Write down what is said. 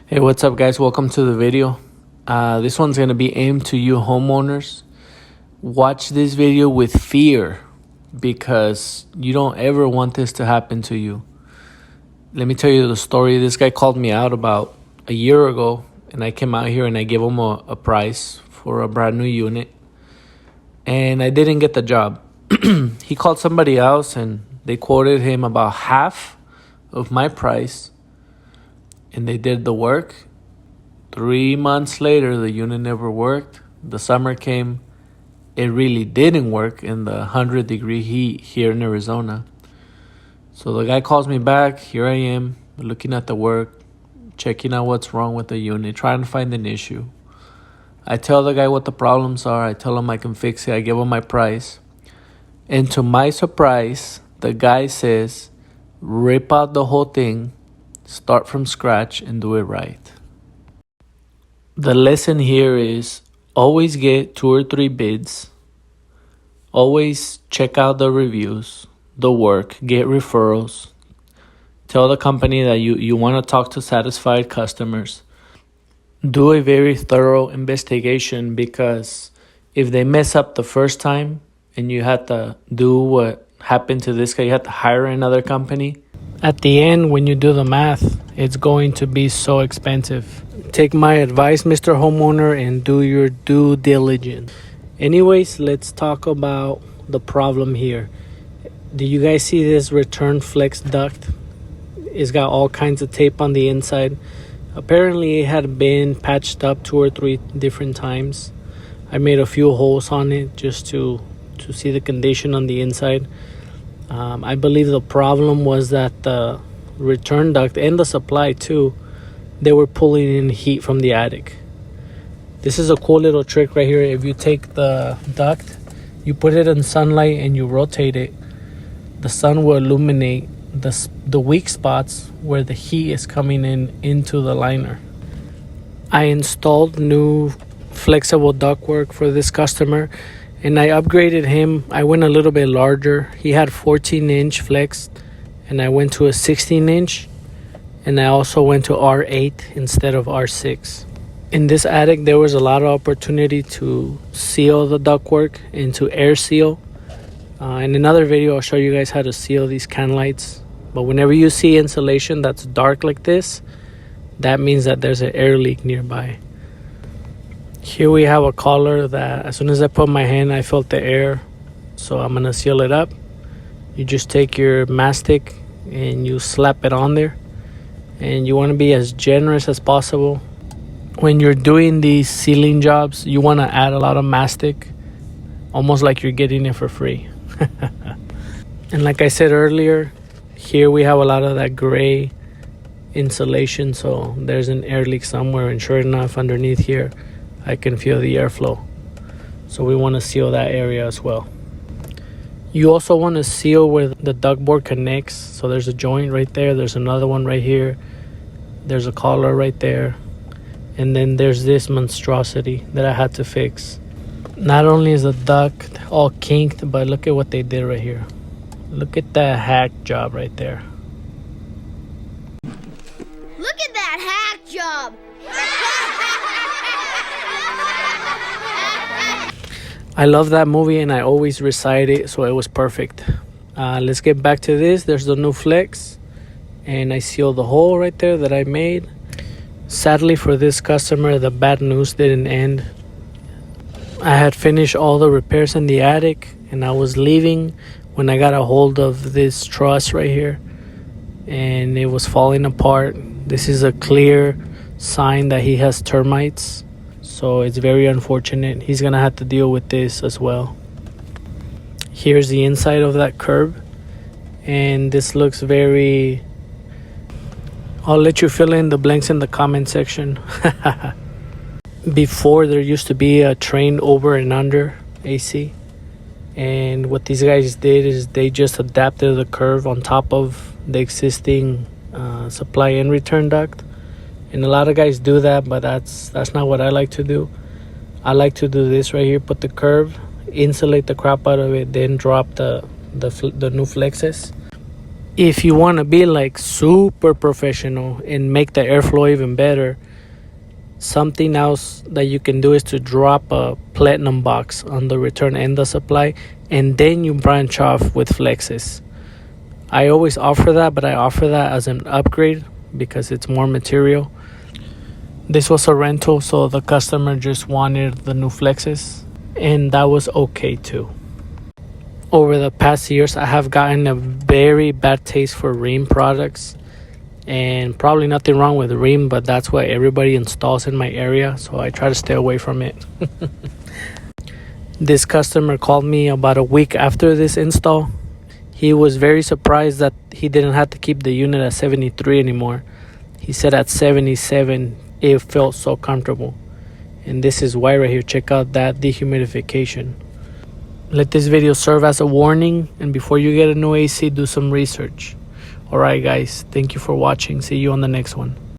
Hey, what's up guys? Welcome to the video. This one's going to be aimed to you homeowners. Watch this video with fear because you don't ever want this to happen to you. Let me tell you the story. This guy called me out about a year ago and I came out here and I gave him a price for a brand new unit and I didn't get the job. He called somebody else and they quoted him about half of my price. And they did the work. 3 months later, the unit never worked. The summer came. It really didn't work in the 100-degree heat here in Arizona. So the guy calls me back. Here I am, looking at the work, checking out what's wrong with the unit, trying to find an issue. I tell the guy what the problems are. I tell him I can fix it. I give him my price. And to my surprise, the guy says, rip out the whole thing, start from scratch and do it right. The lesson here is always get 2 or 3 bids. Always check out the reviews, the work, get referrals. Tell the company that you want to talk to satisfied customers. Do a very thorough investigation because if they mess up the first time and you had to do what happened to this guy, you had to hire another company. At the end, when you do the math, it's going to be so expensive. Take my advice, Mr. Homeowner, and do your due diligence. Anyways, let's talk about the problem here. Do you guys see this return flex duct? It's got all kinds of tape on the inside. Apparently, it had been patched up 2 or 3 different times. I made a few holes on it just to see the condition on the inside. I believe the problem was that the return duct and the supply too, they were pulling in heat from the attic. This is a cool little trick right here. If you take the duct, you put it in sunlight and you rotate it, the sun will illuminate the weak spots where the heat is coming into the liner. I installed new flexible ductwork for this customer. And I upgraded him. I went a little bit larger. He had 14-inch flex, and I went to a 16-inch. And I also went to R8 instead of R6. In this attic, there was a lot of opportunity to seal the ductwork and to air seal. In another video, I'll show you guys how to seal these can lights. But whenever you see insulation that's dark like this, that means that there's an air leak nearby. Here we have a collar that as soon as I put my hand, I felt the air. So I'm going to seal it up. You just take your mastic and you slap it on there. And you want to be as generous as possible. When you're doing these sealing jobs, you want to add a lot of mastic, almost like you're getting it for free. And like I said earlier, here we have a lot of that gray insulation. So there's an air leak somewhere. And sure enough, underneath here, I can feel the airflow. So we want to seal that area as well. You also want to seal where the ductboard connects. So there's a joint right there. There's another one right here. There's a collar right there. And then there's this monstrosity that I had to fix. Not only is the duct all kinked, but look at what they did right here. Look at that hack job right there. Look at that hack job! I love that movie and I always recite it, so it was perfect. Let's get back to this. There's the new flex and I sealed the hole right there that I made. Sadly for this customer, the bad news didn't end. I had finished all the repairs in the attic and I was leaving when I got a hold of this truss right here and it was falling apart. This is a clear sign that he has termites. So it's very unfortunate. He's going to have to deal with this as well. Here's the inside of that curb. And this looks very... I'll let you fill in the blanks in the comment section. Before, there used to be a train over and under AC. And what these guys did is they just adapted the curve on top of the existing supply and return duct. And a lot of guys do that, but that's not what I like to do. I like to do this right here, put the curve, insulate the crap out of it, then drop the new flexes. If you want to be like super professional and make the airflow even better, something else that you can do is to drop a platinum box on the return end of supply, and then you branch off with flexes. I always offer that, but I offer that as an upgrade because it's more material. This was a rental, so the customer just wanted the new flexes, and that was okay too. Over the past years, I have gotten a very bad taste for Rheem products, and probably nothing wrong with Rheem, but that's what everybody installs in my area, so I try to stay away from it. This customer called me about a week after this install. He was very surprised that he didn't have to keep the unit at 73 anymore. He said at 77 it felt so comfortable. And this is why right here. Check out that dehumidification. Let this video serve as a warning, and before you get a new AC, do some research. Alright guys, thank you for watching. See you on the next one.